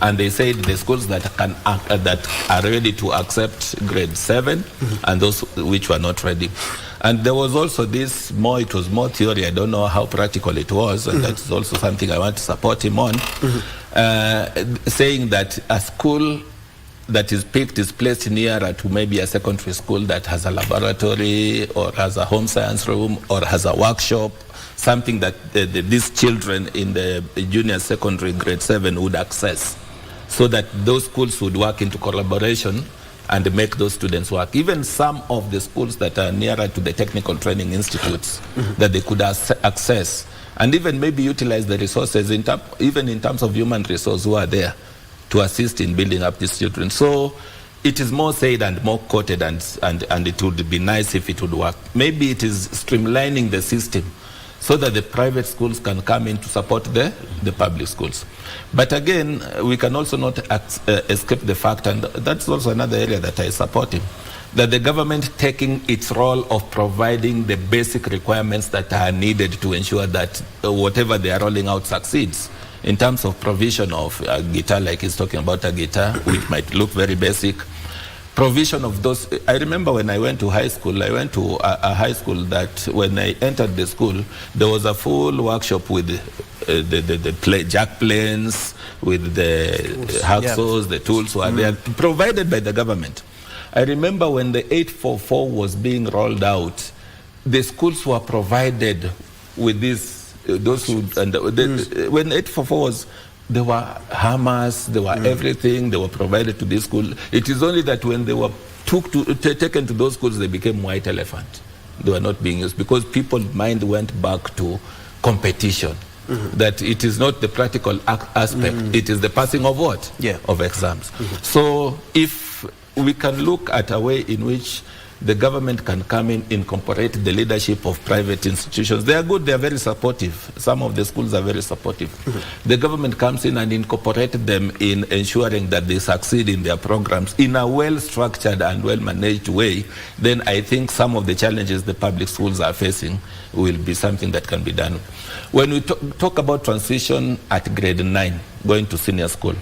And they said the schools that are ready to accept grade 7 and those which were not ready. And there was also this it was more theory, I don't know how practical it was, and that's also something I want to support him on, saying that a school that is picked is placed nearer to maybe a secondary school that has a laboratory or has a home science room or has a workshop, something that these children in the junior secondary grade 7 would access, so that those schools would work into collaboration and make those students work. Even some of the schools that are nearer to the technical training institutes that they could access, and even maybe utilize the resources, even in terms of human resources who are there to assist in building up these children. So it is more said and more quoted, and it would be nice if it would work. Maybe it is streamlining the system so that the private schools can come in to support the public schools. But again, we can also not escape the fact, and that's also another area that I support him, that the government taking its role of providing the basic requirements that are needed to ensure that whatever they are rolling out succeeds. In terms of provision of a guitar, like he's talking about a guitar, which might look very basic. Provision of those. I remember when I went to high school, I went to a high school that when I entered the school, there was a full workshop with the jack planes, with the hacksaws, the tools were there, provided by the government. I remember when the 844 was being rolled out, the schools were provided with these. When 844 was, there were hammers, there were everything, they were provided to this school. It is only that when they were taken to those schools, they became white elephant. They were not being used because people's mind went back to competition. That it is not the practical aspect, it is the passing of what? Of exams. So if we can look at a way in which the government can come in, incorporate the leadership of private institutions. They are good, they are very supportive. Some of the schools are very supportive. The government comes in and incorporate them in ensuring that they succeed in their programs in a well-structured and well-managed way. Then I think some of the challenges the public schools are facing will be something that can be done. When we talk about transition at grade 9, going to senior school,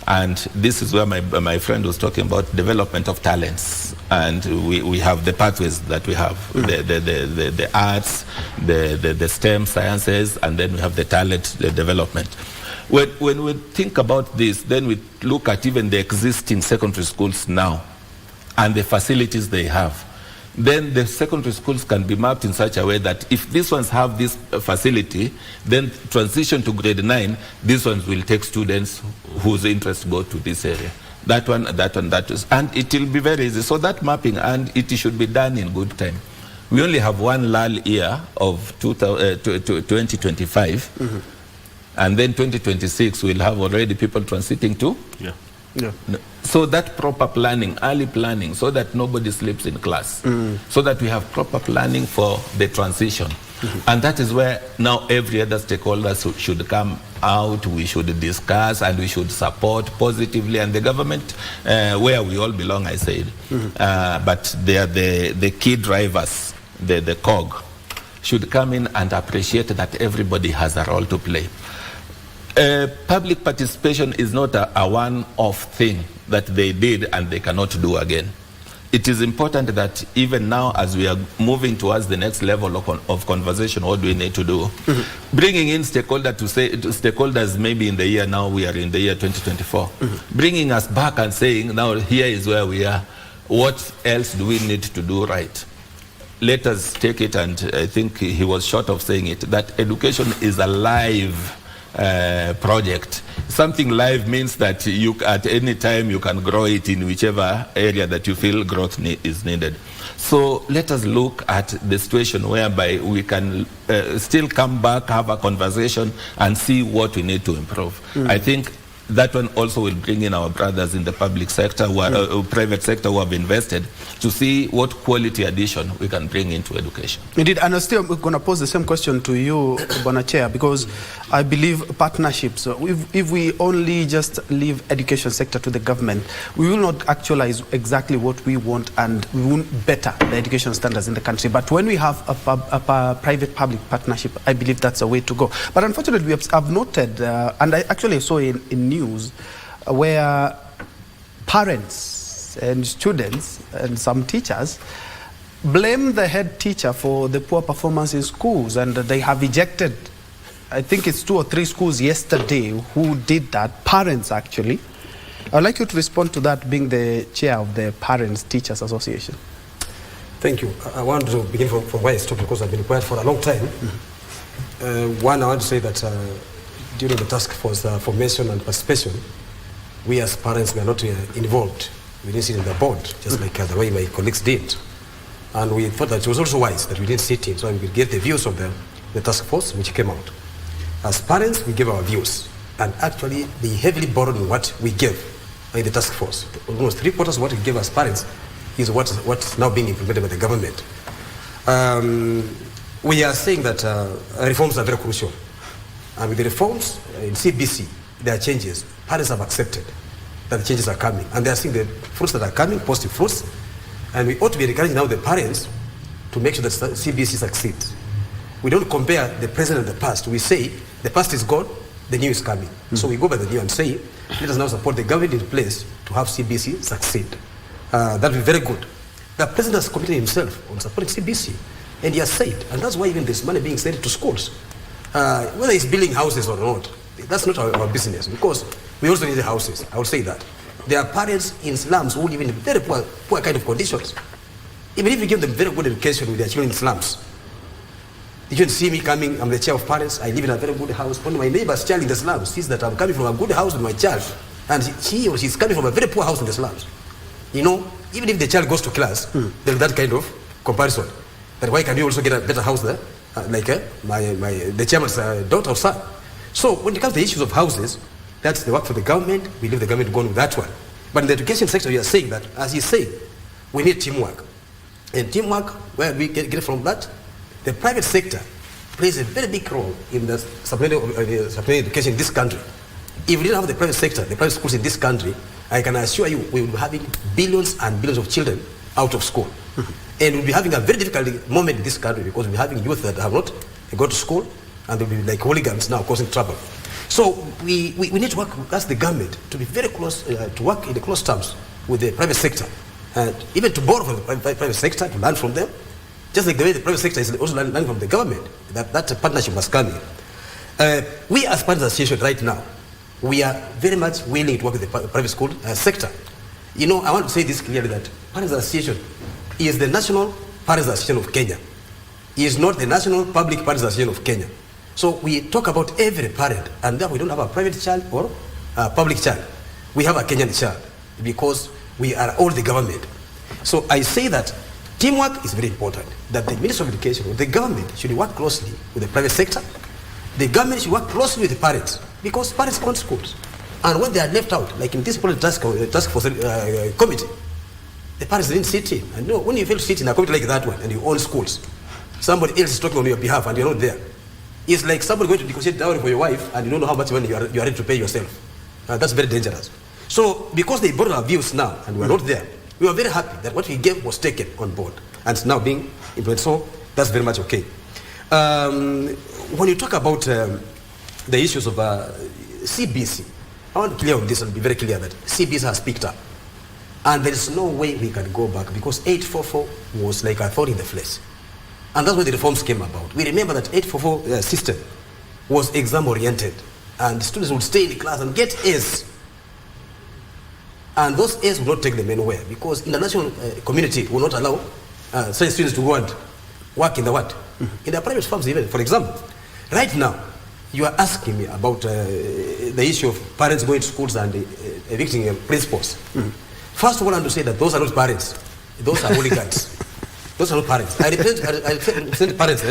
and this is where my friend was talking about development of talents. And we have the pathways that we have, the arts, the STEM sciences, and then we have the talent development. When we think about this, then we look at even the existing secondary schools now and the facilities they have. Then the secondary schools can be mapped in such a way that if these ones have this facility, then transition to grade 9, these ones will take students whose interests go to this area. That one, and it will be very easy. So that mapping, and it should be done in good time. We only have one lull year of 2025, and then 2026 we'll have already people transiting to. So that proper planning, early planning, so that nobody sleeps in class, so that we have proper planning for the transition. And that is where now every other stakeholder should come out, we should discuss, and we should support positively, and the government, where we all belong, I said, but they are the key drivers, the cog, should come in and appreciate that everybody has a role to play. Public participation is not a one-off thing that they did and they cannot do again. It is important that even now, as we are moving towards the next level of conversation, what do we need to do? Bringing in stakeholders maybe in the year now, we are in the year 2024, bringing us back and saying, now here is where we are. What else do we need to do right? Let us take it, and I think he was short of saying it, that education is a live project. Something live means that you, at any time, you can grow it in whichever area that you feel growth is needed. So let us look at the situation whereby we can still come back, have a conversation, and see what we need to improve. I think that one also will bring in our brothers in the public sector, who are, private sector, who have invested, to see what quality addition we can bring into education. Indeed, and I'm still going to pose the same question to you, Bona Chair, because I believe partnerships, if we only just leave education sector to the government, we will not actualize exactly what we want, and we won't better the education standards in the country. But when we have a private-public partnership, I believe that's a way to go. But unfortunately, I've noted, and I actually saw in news, where parents and students and some teachers blame the head teacher for the poor performance in schools, and they have ejected, I think it's 2 or 3 schools yesterday who did that, parents actually. I'd like you to respond to that, being the chair of the Parents Teachers Association. Thank you. I want to begin from where I stopped, because I've been quiet for a long time. One, I want to say that during the task force formation and participation, we as parents were not involved. We didn't sit in the board, just like the way my colleagues did. And we thought that it was also wise that we didn't sit in, so we could get the views of the task force which came out. As parents, we gave our views, and actually they heavily borrowed what we gave in the task force. Almost 3/4 of what we gave as parents is what's now being implemented by the government. We are saying that reforms are very crucial. And with the reforms in CBC, there are changes. Parents have accepted that the changes are coming, and they are seeing the fruits that are coming, positive fruits. And we ought to be encouraging now the parents to make sure that CBC succeeds. We don't compare the present and the past. We say the past is gone, the new is coming. So we go by the new and say, let us now support the government in place to have CBC succeed. That will be very good. The president has committed himself on supporting CBC, and he has said, and that's why even there's money being sent to schools. Whether he's building houses or not, that's not our business, because we also need the houses. I would say that. There are parents in slums who live in very poor kind of conditions. Even if you give them very good education with their children in slums, you can see me coming, I'm the chair of parents, I live in a very good house. When my neighbor's child in the slums sees that I'm coming from a good house with my child, and he or she's coming from a very poor house in the slums, you know, even if the child goes to class, there's that kind of comparison. That why can you also get a better house there? The chairman's daughter or son. So when it comes to the issues of houses, that's the work for the government. We leave the government going with that one. But in the education sector, we are saying that, as you say, we need teamwork. And teamwork, where we get it from that, the private sector plays a very big role in the supplementary education in this country. If we didn't have the private sector, the private schools in this country, I can assure you we will be having billions and billions of children out of school. And we'll be having a very difficult moment in this country, because we'll be having youth that have not gone to school, and they'll be like hooligans now causing trouble. So we need to work as the government to be very close, to work in the close terms with the private sector, even to borrow from the private sector, to learn from them, just like the way the private sector is also learning from the government. That partnership must come in. We as Parents Association right now, we are very much willing to work with the private school sector. You know, I want to say this clearly, that Parents Association is the National Parents Association of Kenya. It is not the National Public Parents Association of Kenya. So we talk about every parent, and therefore we don't have a private child or a public child. We have a Kenyan child, because we are all the government. So I say that teamwork is very important, that the Ministry of Education or the government should work closely with the private sector. The government should work closely with the parents, because parents own schools. And when they are left out, like in this task force committee, the parents didn't sit in. And no, when you fail to sit in a committee like that one and you own schools, somebody else is talking on your behalf and you're not there. It's like somebody going to negotiate dowry for your wife and you don't know how much money you are ready to pay yourself. That's very dangerous. So because they brought our views now and we're not there, we were very happy that what we gave was taken on board and it's now being implemented. So that's very much okay. When you talk about the issues of CBC, I want to clear on this and be very clear that CBC has picked up. And there is no way we can go back because 844 was like a thorn in the flesh. And that's where the reforms came about. We remember that 844 system was exam oriented and students would stay in the class and get A's. And those A's would not take them anywhere because international community will not allow such students to go and work in the what? In the private firms even. For example, right now, you are asking me about the issue of parents going to schools and evicting principals. First of all, I want to say that those are not parents. Those are hooligans. Those are not parents. I represent parents,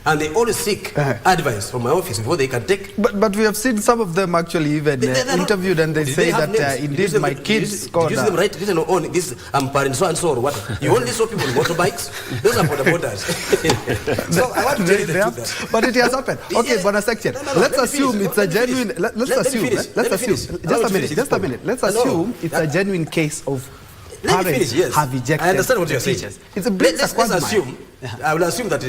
and they always seek advice from my office before they can take. But we have seen some of them actually even interviewed, and they say that indeed my kids scored. Use them right? This is on this. I'm parent so and so or what? You only saw people on motorbikes. Those are border. So I want to tell you the truth. But it has happened. Okay, Bona Section. Let's assume it's a genuine. Let's assume. Just a minute. Let's assume it's a genuine case of. Parents have ejected. I understand what you're saying. It's a bit. Let's assume. I will assume that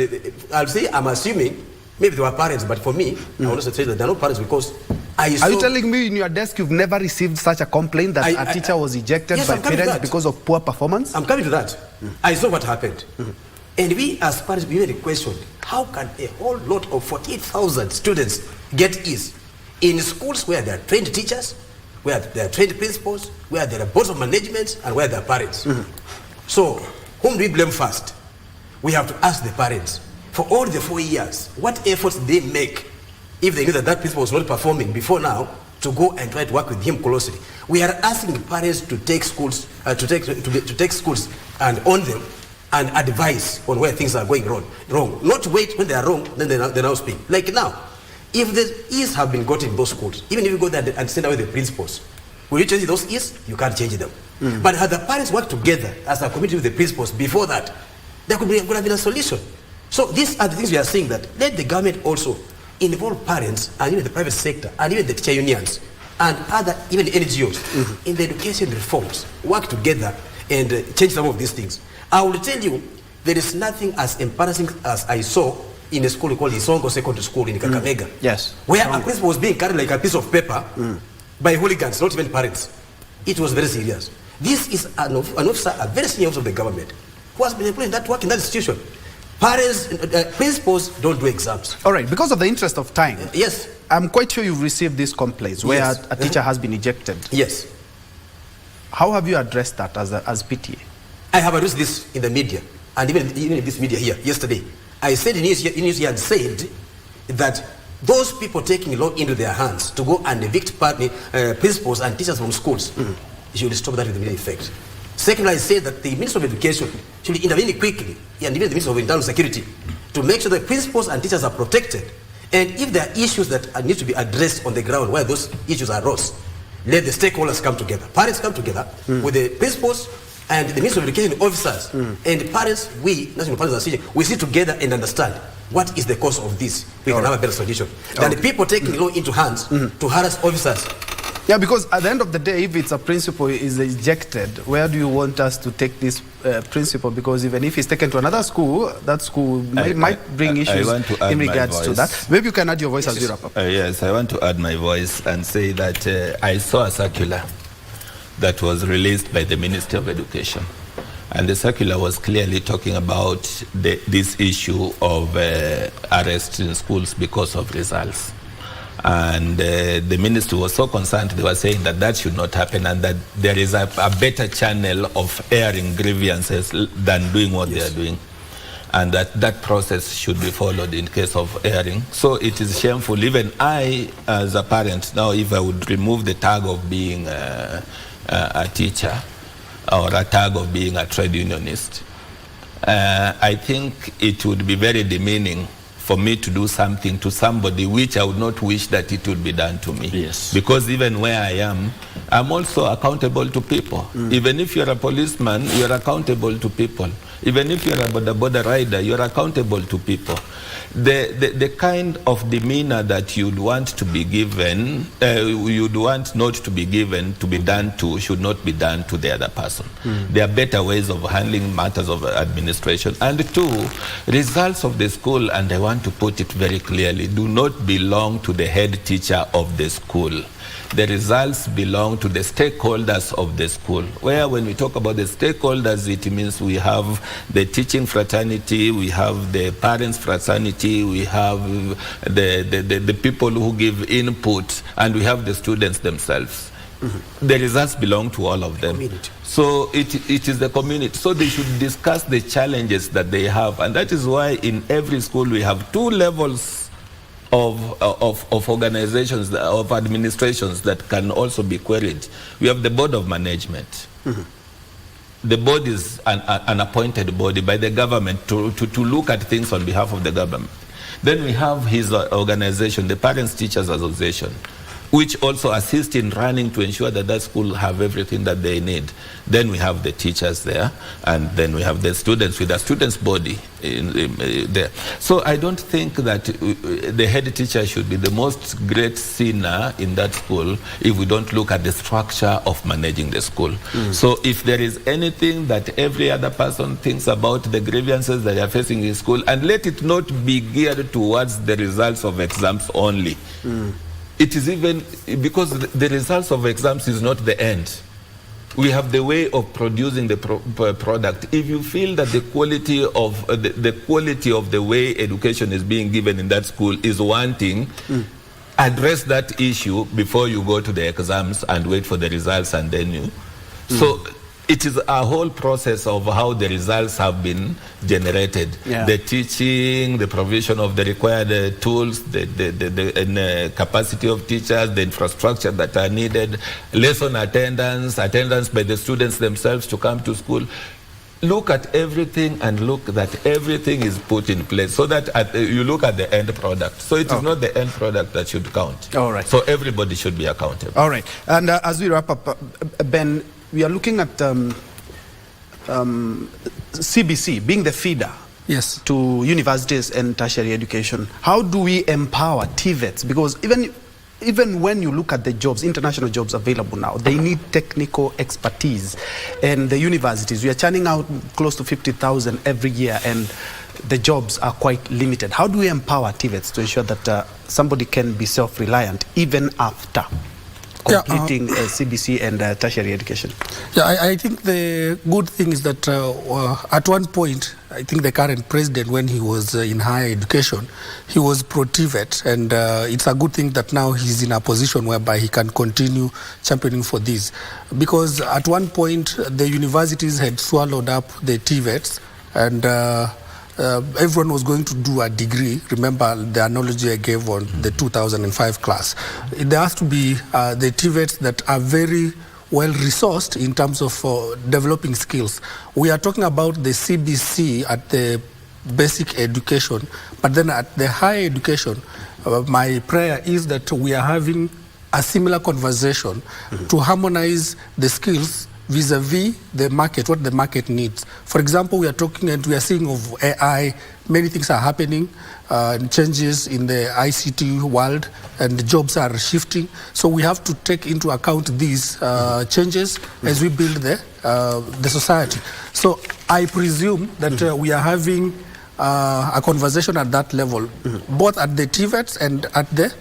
I'll say I'm assuming maybe they were parents, but for me, I will also say that they're not parents because I saw. Are you telling me in your desk you've never received such a complaint that a teacher was ejected by parents because of poor performance? I'm coming to that. I saw what happened, and we as parents we made a question: how can a whole lot of 48,000 students get E's in schools where there are trained teachers, where there are trained principals, where there are boards of management, and where there are parents? So, whom do we blame first? We have to ask the parents. For all the 4 years, what efforts did they make if they knew that that principal was not performing before now to go and try to work with him closely? We are asking parents to take schools, to take schools and own them and advise on where things are going wrong. Not wait when they are wrong, then they now speak. Like now, if the E's have been got in those schools, even if you go there and send away the principals, will you change those E's? You can't change them. But had the parents worked together as a committee with the principals before that, there could have been a solution. So these are the things we are saying, that let the government also involve parents and even the private sector and even the teacher unions and other even NGOs in the education reforms, work together and change some of these things. I will tell you, there is nothing as embarrassing as I saw in a school called Isongo Secondary School in Kakamega. Yes. Where a principal was being carried like a piece of paper by hooligans, not even parents. It was very serious. This is an officer, a very senior officer of the government, who has been employed in that work in that institution. Parents, principals don't do exams. All right, because of the interest of time. Yes. I'm quite sure you've received these complaints where a teacher has been ejected. Yes. How have you addressed that as PTA? I have addressed this in the media, and even in this media here yesterday. I said in news here and said that those people taking law into their hands to go and evict principals and teachers from schools, should stop that with immediate effect. Secondly, I said that the Minister of Education should intervene quickly, and even the Minister of Internal Security, to make sure that principals and teachers are protected. And if there are issues that need to be addressed on the ground where those issues are arose, let the stakeholders come together. Parents come together with the principals and the Minister of Education officers and parents, we, National Parents Association, we sit together and understand what is the cause of this. We can have a better solution than the people taking law into hands to harass officers. Yeah, because at the end of the day, if it's a principal is ejected, where do you want us to take this principal? Because even if he's taken to another school, that school might bring issues in regards to that. Maybe you can add your voice as you wrap up. Yes, I want to add my voice and say that I saw a circular that was released by the Ministry of Education. And the circular was clearly talking about this issue of arrests in schools because of results. And the ministry was so concerned, they were saying that that should not happen and that there is a better channel of airing grievances than doing what they are doing. And that process should be followed in case of airing. So it is shameful. Even I, as a parent, now if I would remove the tag of being a teacher or a tag of being a trade unionist, I think it would be very demeaning for me to do something to somebody which I would not wish that it would be done to me. Yes. Because even where I am, I'm also accountable to people. Even if you're a policeman, you're accountable to people. Even if you're a border rider, you're accountable to people. The kind of demeanor that you'd want to be given, you'd want not to be given, to be done to, should not be done to the other person. There are better ways of handling matters of administration. And two, results of the school, and I want to put it very clearly, do not belong to the head teacher of the school. The results belong to the stakeholders of the school, where when we talk about the stakeholders, it means we have the teaching fraternity, we have the parents fraternity, we have the people who give input, and we have the students themselves. The results belong to all of them. Community. So it is the community. So they should discuss the challenges that they have, and that is why in every school we have two levels of organizations, of administrations that can also be queried. We have the board of management. The board is an appointed body by the government to look at things on behalf of the government. Then we have his organization, the Parents Teachers Association, which also assist in running to ensure that that school have everything that they need. Then we have the teachers there, and then we have the students with a students' body there. So I don't think that the head teacher should be the most great sinner in that school if we don't look at the structure of managing the school. So if there is anything that every other person thinks about the grievances that they are facing in school, and let it not be geared towards the results of exams only. It is even because the results of exams is not the end. We have the way of producing the product. If you feel that the quality of the quality of the way education is being given in that school is wanting, address that issue before you go to the exams and wait for the results and then you. So it is a whole process of how the results have been generated. The teaching, the provision of the required tools, the capacity of teachers, the infrastructure that are needed, lesson attendance by the students themselves to come to school. Look at everything and look that everything is put in place so that you look at the end product. So it is not the end product that should count. All right. So everybody should be accountable. All right. And as we wrap up, Ben, we are looking at CBC being the feeder to universities and tertiary education. How do we empower TVETs? Because even when you look at the jobs, international jobs available now, they need technical expertise. And the universities, we are churning out close to 50,000 every year, and the jobs are quite limited. How do we empower TVETs to ensure that somebody can be self-reliant even after completing CBC and tertiary education? I think the good thing is that at one point, I think the current president, when he was in higher education, he was pro-TVET, and it's a good thing that now he's in a position whereby he can continue championing for this. Because at one point, the universities had swallowed up the TVETs, and everyone was going to do a degree. Remember the analogy I gave on the 2005 class. There has to be the TVETs that are very well resourced in terms of developing skills. We are talking about the CBC at the basic education, but then at the higher education, my prayer is that we are having a similar conversation to harmonize the skills vis-a-vis the market, what the market needs. For example, we are talking and we are seeing of AI, many things are happening, changes in the ICT world, and the jobs are shifting. So we have to take into account these changes as we build the society. So I presume that we are having a conversation at that level, both at the TVETs and at the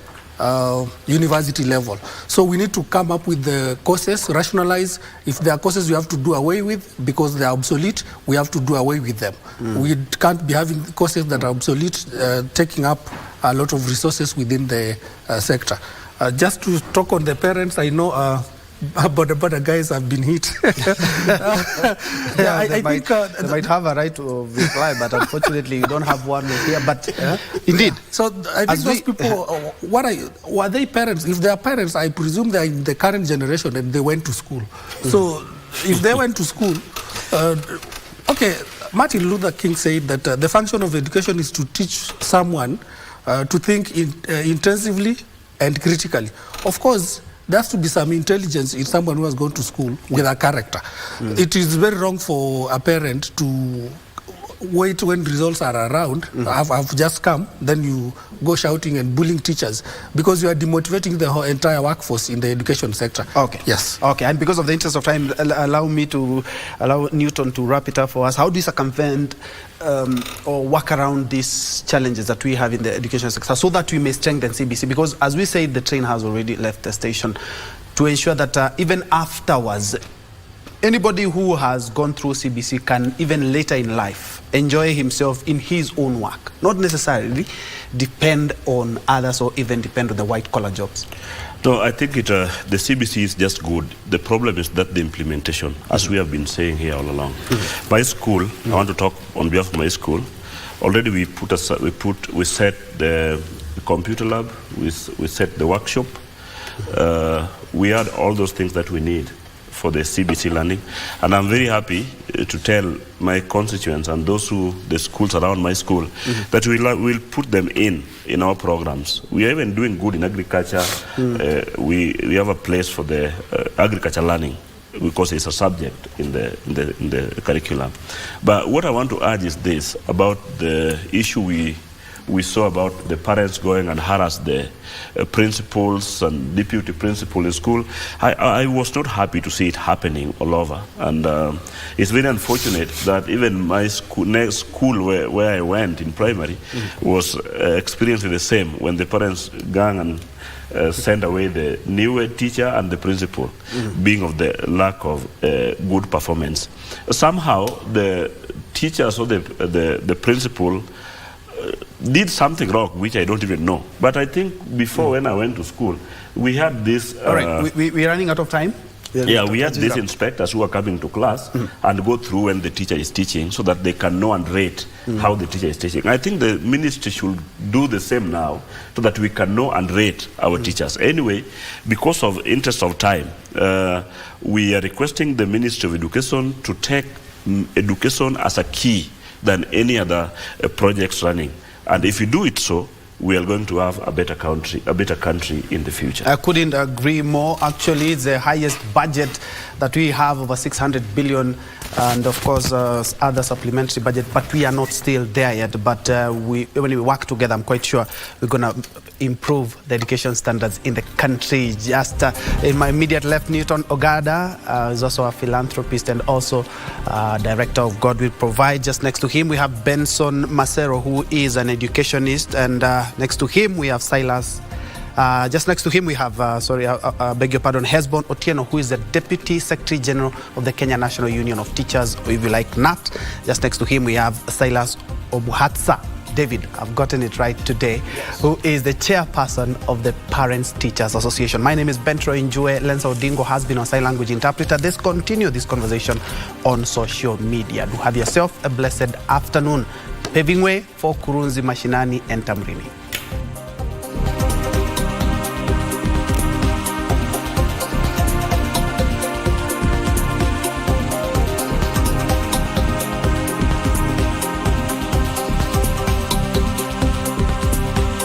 university level. So we need to come up with the courses, rationalize. If there are courses we have to do away with because they are obsolete, we have to do away with them. We can't be having courses that are obsolete, taking up a lot of resources within the sector. Just to talk on the parents, I know border guys have been hit. I think they might have a right to reply, but unfortunately, you don't have one here. But indeed, so I think those people, were they parents? If they are parents, I presume they are in the current generation and they went to school. So if they went to school, Martin Luther King said that the function of education is to teach someone to think intensively and critically. Of course, there has to be some intelligence in someone who has gone to school with a character. It is very wrong for a parent to wait when results are around. I've just come, then you go shouting and bullying teachers because you are demotivating the whole entire workforce in the education sector. Okay. Yes. Okay, and because of the interest of time, allow Newton to wrap it up for us. How do you circumvent or work around these challenges that we have in the education sector so that we may strengthen CBC? Because as we say, the train has already left the station, to ensure that even afterwards, anybody who has gone through CBC can even later in life enjoy himself in his own work, not necessarily depend on others or even depend on the white-collar jobs. No, I think the CBC is just good. The problem is that the implementation, as we have been saying here all along. My school, I want to talk on behalf of my school. Already we set the computer lab, we set the workshop. We had all those things that we need for the CBC learning, and I'm very happy to tell my constituents and the schools around my school that we'll put them in our programs. We are even doing good in agriculture. We have a place for the agriculture learning because it's a subject in the curriculum. But what I want to urge is this about the issue we saw about the parents going and harass the principals and deputy principal in school. I was not happy to see it happening all over. And it's very unfortunate that even my next school where I went in primary was experiencing the same when the parents gang and send away the Njue teacher and the principal, being of the lack of good performance. Somehow the teachers or the principal did something wrong, which I don't even know. But I think before when I went to school, we had this... All right, we're running out of time. Yeah, we had these inspectors who are coming to class and go through when the teacher is teaching so that they can know and rate how the teacher is teaching. I think the ministry should do the same now so that we can know and rate our teachers. Anyway, because of interest of time, we are requesting the Ministry of Education to take education as a key than any other projects running. And if you do it so, we are going to have a better country in the future. I couldn't agree more. Actually, it's the highest budget that we have, over 600 billion, and of course other supplementary budget, but we are not still there yet. But when we work together, I'm quite sure we're going to improve the education standards in the country. Just in my immediate left, Newton Ogada is also a philanthropist and also director of God Will Provide. Just next to him, we have Benson Masero, who is an educationist, and next to him, we have Silas. Just next to him, we have, beg your pardon, Hesbon Otieno, who is the Deputy Secretary General of the Kenya National Union of Teachers, or if you like, KNUT. Just next to him, we have Silas Obuhatsa. David, I've gotten it right today, who is the chairperson of the Parents Teachers Association. My name is Bentro Njue. Lensa Odingo has been our sign language interpreter. Let's continue this conversation on social media. Do have yourself a blessed afternoon. Paving way for Kurunzi Mashinani and Tamrini.